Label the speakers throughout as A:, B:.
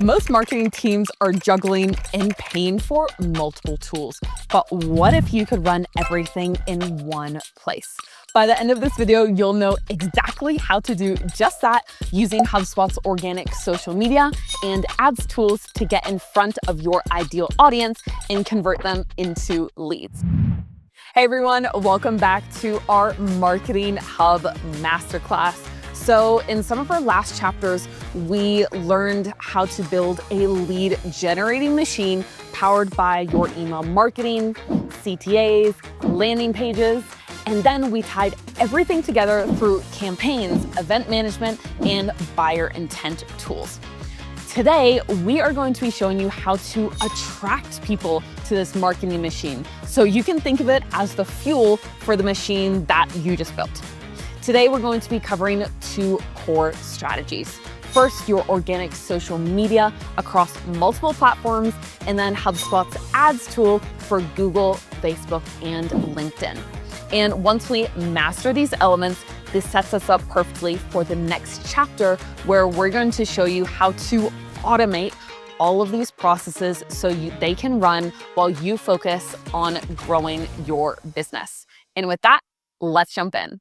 A: Most marketing teams are juggling and paying for multiple tools, but what if you could run everything in one place? By the end of this video, you'll know exactly how to do just that using HubSpot's organic social media and ads tools to get in front of your ideal audience and convert them into leads. Hey everyone, welcome back to our Marketing Hub Masterclass. So in some of our last chapters, we learned how to build a lead generating machine powered by your email marketing, CTAs, landing pages, and then we tied everything together through campaigns, event management, and buyer intent tools. Today, we are going to be showing you how to attract people to this marketing machine, so you can think of it as the fuel for the machine that you just built. Today, we're going to be covering two core strategies. First, your organic social media across multiple platforms, and then HubSpot's ads tool for Google, Facebook, and LinkedIn. And once we master these elements, this sets us up perfectly for the next chapter where we're going to show you how to automate all of these processes so they can run while you focus on growing your business. And with that, let's jump in.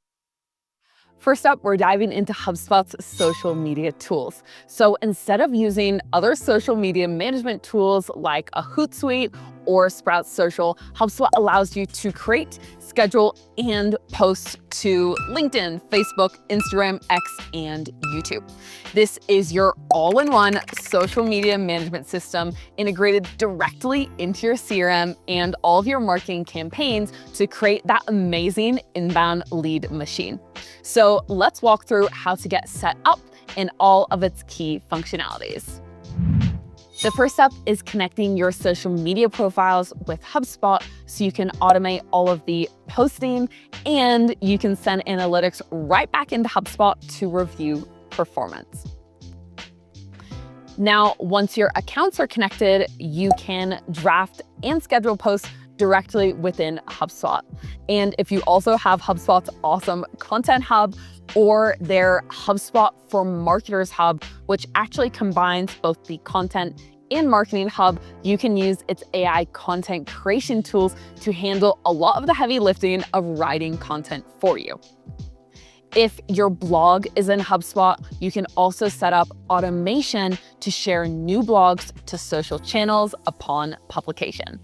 A: First up, we're diving into HubSpot's social media tools. So instead of using other social media management tools like a Hootsuite or Sprout Social, HubSpot allows you to create, schedule, and post to LinkedIn, Facebook, Instagram, X, and YouTube. This is your all-in-one social media management system integrated directly into your CRM and all of your marketing campaigns to create that amazing inbound lead machine. So let's walk through how to get set up and all of its key functionalities. The first step is connecting your social media profiles with HubSpot so you can automate all of the posting and you can send analytics right back into HubSpot to review performance. Now, once your accounts are connected, you can draft and schedule posts directly within HubSpot. And if you also have HubSpot's awesome Content Hub or their HubSpot for Marketers Hub, which actually combines both the content and marketing hub, you can use its AI content creation tools to handle a lot of the heavy lifting of writing content for you. If your blog is in HubSpot, you can also set up automation to share new blogs to social channels upon publication.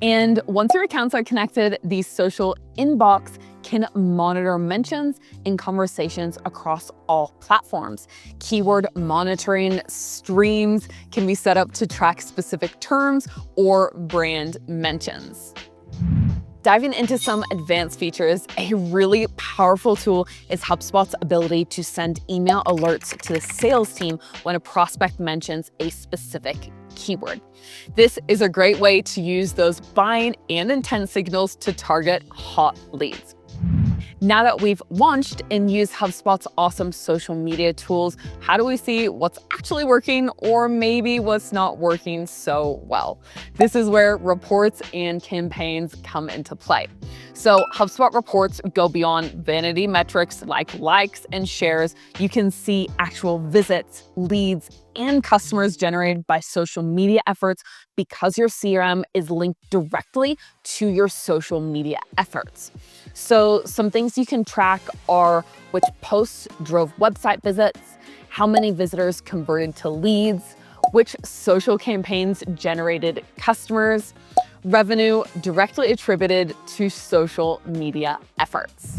A: And once your accounts are connected, the social inbox can monitor mentions and conversations across all platforms. Keyword monitoring streams can be set up to track specific terms or brand mentions. Diving into some advanced features, a really powerful tool is HubSpot's ability to send email alerts to the sales team when a prospect mentions a specific keyword. This is a great way to use those buying and intent signals to target hot leads. Now that we've launched and used HubSpot's awesome social media tools, how do we see what's actually working or maybe what's not working so well? This is where reports and campaigns come into play. So HubSpot reports go beyond vanity metrics like likes and shares. You can see actual visits, leads, and customers generated by social media efforts because your CRM is linked directly to your social media efforts. So some things you can track are which posts drove website visits, how many visitors converted to leads, which social campaigns generated customers, revenue directly attributed to social media efforts.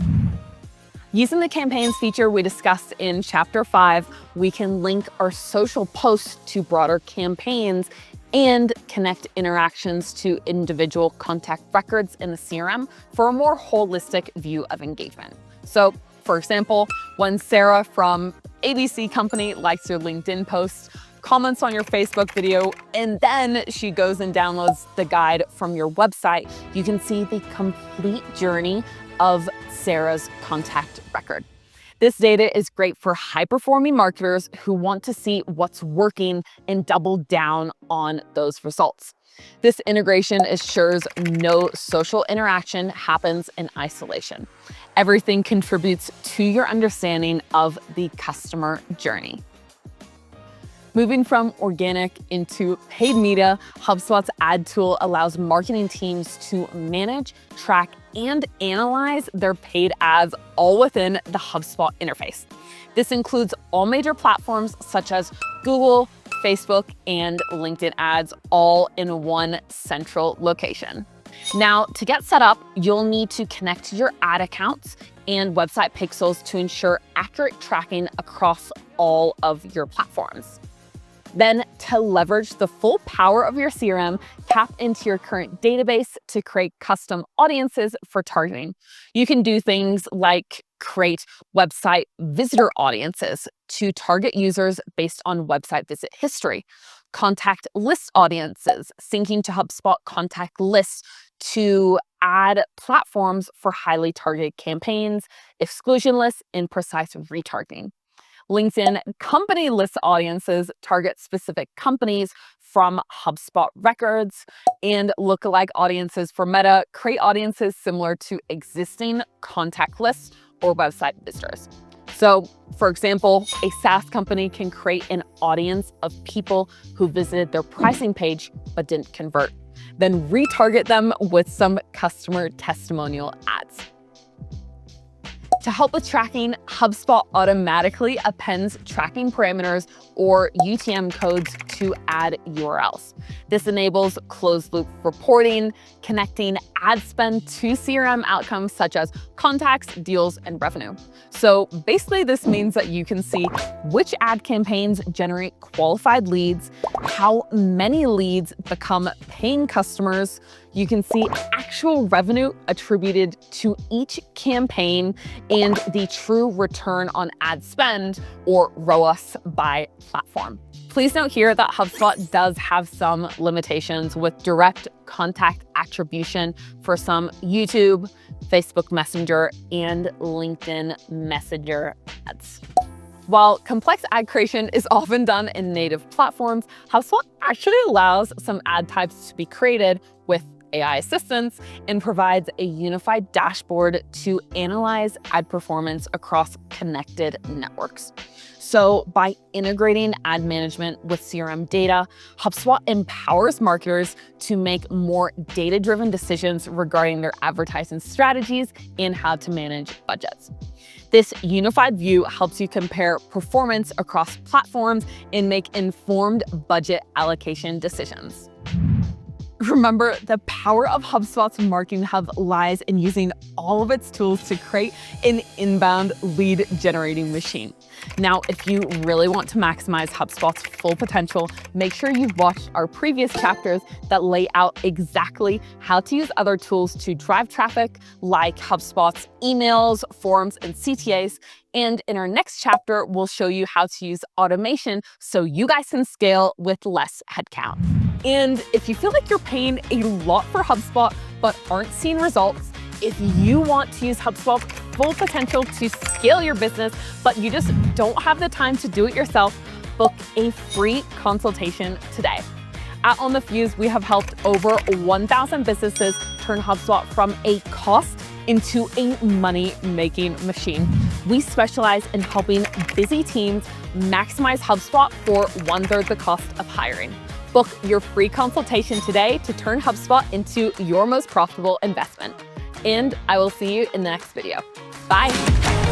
A: Using the campaigns feature we discussed in chapter 5, we can link our social posts to broader campaigns and connect interactions to individual contact records in the CRM for a more holistic view of engagement. So, for example, when Sarah from ABC Company likes your LinkedIn post, comments on your Facebook video, and then she goes and downloads the guide from your website, you can see the complete journey of Sarah's contact record. This data is great for high-performing marketers who want to see what's working and double down on those results. This integration ensures no social interaction happens in isolation. Everything contributes to your understanding of the customer journey. Moving from organic into paid media, HubSpot's ad tool allows marketing teams to manage, track, and analyze their paid ads all within the HubSpot interface. This includes all major platforms such as Google, Facebook, and LinkedIn ads, all in one central location. Now, to get set up, you'll need to connect your ad accounts and website pixels to ensure accurate tracking across all of your platforms. Then, to leverage the full power of your CRM, tap into your current database to create custom audiences for targeting. You can do things like create website visitor audiences to target users based on website visit history, contact list audiences, syncing to HubSpot contact lists to add platforms for highly targeted campaigns, exclusion lists, and precise retargeting. LinkedIn company list audiences target specific companies from HubSpot records, and lookalike audiences for Meta create audiences similar to existing contact lists or website visitors. So, for example, a SaaS company can create an audience of people who visited their pricing page but didn't convert, then retarget them with some customer testimonial ads. To help with tracking, HubSpot automatically appends tracking parameters or UTM codes to ad URLs. This enables closed-loop reporting, connecting ad spend to CRM outcomes such as contacts, deals, and revenue. So basically, this means that you can see which ad campaigns generate qualified leads, how many leads become paying customers. You can see actual revenue attributed to each campaign and the true return on ad spend, or ROAS, by platform. Please note here that HubSpot does have some limitations with direct contact attribution for some YouTube, Facebook Messenger, and LinkedIn Messenger ads. While complex ad creation is often done in native platforms, HubSpot actually allows some ad types to be created with AI assistance and provides a unified dashboard to analyze ad performance across connected networks. So by integrating ad management with CRM data, HubSpot empowers marketers to make more data-driven decisions regarding their advertising strategies and how to manage budgets. This unified view helps you compare performance across platforms and make informed budget allocation decisions. Remember, the power of HubSpot's Marketing Hub lies in using all of its tools to create an inbound lead generating machine. Now, if you really want to maximize HubSpot's full potential, make sure you've watched our previous chapters that lay out exactly how to use other tools to drive traffic, like HubSpot's emails, forums, and CTAs. And in our next chapter, we'll show you how to use automation so you guys can scale with less headcount. And if you feel like you're paying a lot for HubSpot but aren't seeing results, if you want to use HubSpot's full potential to scale your business, but you just don't have the time to do it yourself, book a free consultation today. At On The Fuse, we have helped over 1,000 businesses turn HubSpot from a cost into a money-making machine. We specialize in helping busy teams maximize HubSpot for 1/3 the cost of hiring. Book your free consultation today to turn HubSpot into your most profitable investment. And I will see you in the next video. Bye.